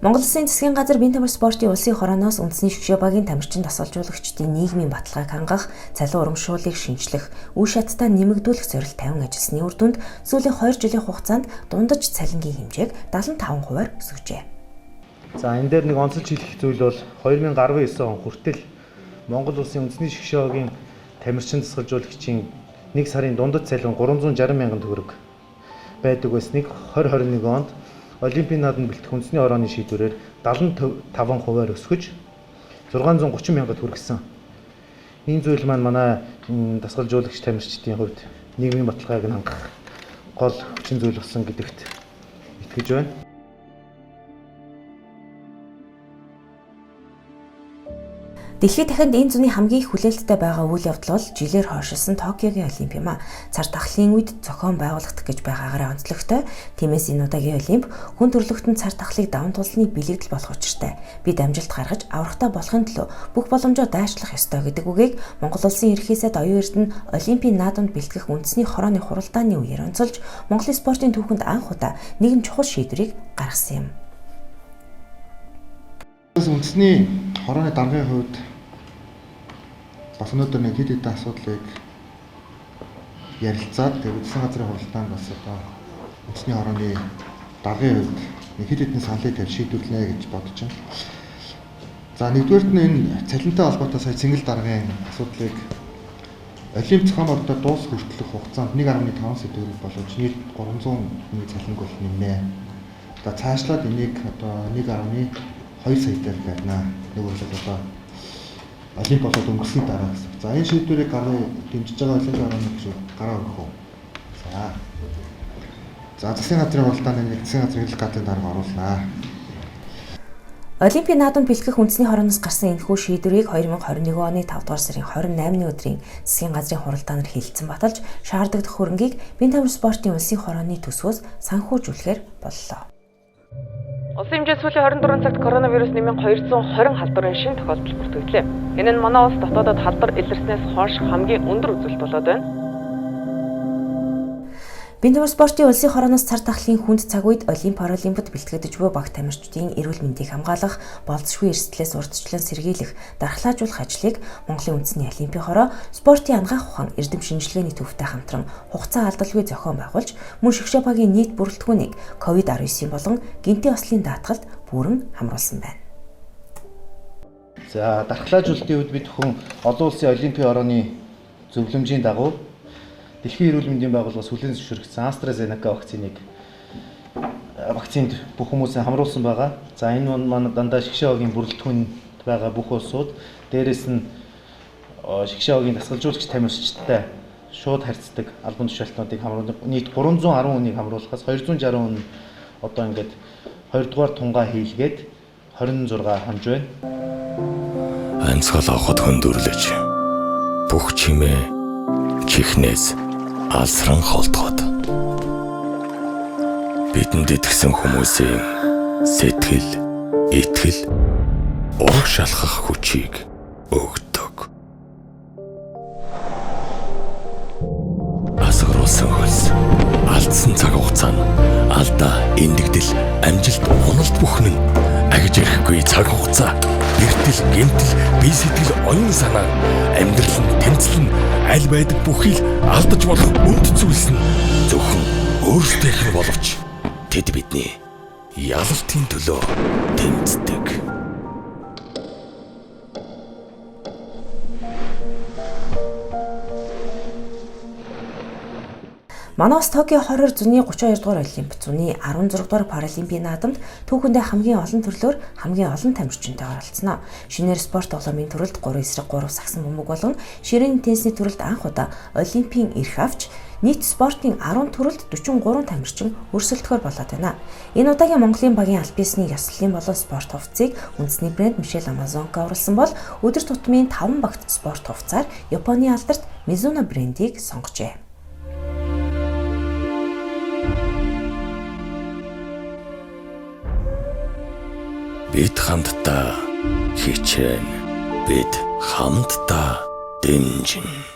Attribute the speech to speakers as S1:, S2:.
S1: Монгол Улсын засгийн газар биеийн тамир спортын улсын хорооноос үндэсний шгшээ багийн тамирчин дасгалжуулагчдын нийгмийн баталгааг хангах, цалин урамшууллыг шинжлэх, үе шаттай нэмэгдүүлэх зорилт тавин ажилласны үр дүнд сүүлийн 2 жилийн хугацаанд дундаж цалингийн хэмжээг 75%-аар өсгөжээ.
S2: За энэ дээр нэг онцлж хэлэх зүйл бол 2019 он хүртэл Монгол Улсын үндэсний шгшээ багийн тамирчин дасгалжуулагчийн 1 сарын дундаж цалин 360 мянган төгрөг байдаг байсныг 2021 онд Олимпийн наадамд бэлтгэх үндэсний хорооны шийдвэрээр 75%-аар өсгөж 630 мянгад хүргэсэн. Энэ зүйл манай дасгалжуулагч тамирчдын хувьд нийгмийн баталгааг нь хангах гол хүчин зүйл болсон гэдэгт итгэж байна.
S1: Дэлхийд дахинд энэ зуны хамгийн их хүлээлттэй байгаа үйл явдал бол жилээр хойшилсан Токиогийн Олимп юм а. Цар тахлын үед зохион байгуулагдах гэж байгаагаар онцлогтой. Тиймээс энэ удаагийн Олимп хүн төрөлхтөн цар тахлыг даван туулсны бэлэгдэл болох учиртай. Бид амжилт гаргаж аврагтай болохын төлөө бүх боломжоо дайшлах ёстой гэдэг үгийг Монгол Улсын ерөнхий сайд оюун эрдэнэ Олимпийн наадамд бэлтгэх үндэсний хорооны хуралдааны үеэр онцолж Монголын спортын түүхэнд анх удаа нэгэн чухал шийдвэрийг гаргасан юм.
S3: Үндэсний хорооны даргын хувьд бас өнөөдөр нэг хэд хэдэн асуудлыг ярилцаад засгийн газрын хуралдаанд бас одоо үндэсний хорооны даргын хувьд нэг хэд хэдэн саналыг тавь шийдвэрлэнэ гэж бодож байна. За нэгдүгээрт нь энэ цалинтай холбоотой сая цэнгэл даргын асуудлыг Олимп зохион байгуулалтад дуус хүртэлх хугацаанд 1.5 сэдвэрийг болгож нийт 300 цалинг бол нэмнэ. Одоо цаашлаад энийг одоо 1.2 сая дээр байна. Нэг бол одоо Олимп болоод өнгөрсний дараа гэсэн. За энэ шийдвэрийг дэмжиж байгаа Олимпийн хорооны гишүүд гараа өгөх үү. За засгийн газрын хуралдааны нэг засгийн газрын хэлэх гадны дарга оруулнаа.
S1: Олимпийн наадамд бэлтгэх үндэсний хорооноос гарсан энэхүү шийдвэрийг 2021 оны 5 дугаар сарын 28-ны өдрийн засгийн газрын хуралдаанаар хэлэлцэн баталж шаардлагатай хөрөнгийг биеийн тамир спортын улсын хорооны төсвөөс санхүүжүүлэхээр боллоо.
S4: Улсын хэмжээнд сүүлийн 24 цагт коронавирус нэмийн 220 халдварын шинэ тохиолдол бүртгэлээ. Энэ нь манай улс дотоодод халдвар илэрснээс хойш хамгийн өндөр үзүүлэлт болоод байна.
S1: Биеийн тамир спортын улсын хорооноос цар тахлын хүнд цаг үед Олимп паралимпиад бэлтгэгдэж буй багц тамирчдын эрүүл мэндийг хамгаалах, болзошгүй эрсдлээс урьдчилан сэргийлэх, дархлаажуулах ажлыг Монголын үндэсний Олимпийн хороо спортын ангаах ухаан эрдэм шинжилгээний төвтэй хамтран хугацаа алдалгүй зохион байгуулж, мөн шгшээ багийн нийт бүрэлдэхүүнийг COVID-19 болон гинтийн ослын даатгалд бүрэн хамруулсан байна.
S2: За дархлаажуулалтын үед бид хүн олон улсын Олимпийн хорооны зөвлөмжийн дагуу Дэлхийн эрүүл мэндийн байгууллагаас хүлээн зөвшөөрөгдсөн AstraZeneca вакцинд бүх хүмүүсээ хамруулсан байгаа. За энэ нь манай дандаа шгшээ багийн бүрэлдэхүүнд байгаа бүх улсууд дээрээс нь шгшээ багийн дасгалжуулагч тамирчидтай шууд харьцдаг албан тушаалтнуудыг хамруулах нийт 310 хүнийг хамруулахаас 260 хүн одоо ингээд 2 дугаар тунгаа хийлгээд 26 хамж байна.
S5: Анцгал авахд хөндөрлөж бүх чимээ чихнээс алсран холдгоод бидэнд итгэсэн хүмүүсийн сэтгэл, итгэл, ураг шалгах хүчийг өгдөг. Асгаруулсан хөлс, алдсан цаг хугацаа нь алдаа, эндэгдэл, амжилт, уналт бүхэн нь агж ирэхгүй цаг хугацаа. Эртэл, гэмтэл, бие сэтгэл, оюун санаа, амьдрал нь, тэмцэл нь, аль байдаг бүхийг алдаж болох үнд зүйлс нь зөвхөн өөрсдийнх нь боловч тэд бидний ялалтын төлөө тэмцдэг.
S1: Манай улс Токио хороор зуны 32 дугаар Олимп, зуны 16 дугаар Паралимпийн наадамд түүхэндээ хамгийн олон төрлөөр хамгийн олон тамирчинтай оролцсноо. Шинээр спорт тоглоомын төрөлд 3 эсрэг 3 сагсан бөмбөг болон ширээний теннисний төрөлд анх удаа Олимпийн эрх авч нийт спортын 10 төрөлд 43 тамирчин өрсөлдөхөөр болоод байна. Энэ удаагийн Монголын багийн альпинистны ёслолын болон спорт хувцсыг үндэсний брэнд Мишель Амазонка оруулсан бол өдөр тутмын 5 багт спорт хувцаар Японы алдарт Mizuno брэндийг сонгожээ.
S5: Бид хамтдаа хичээн, бид хамтдаа дэмжин.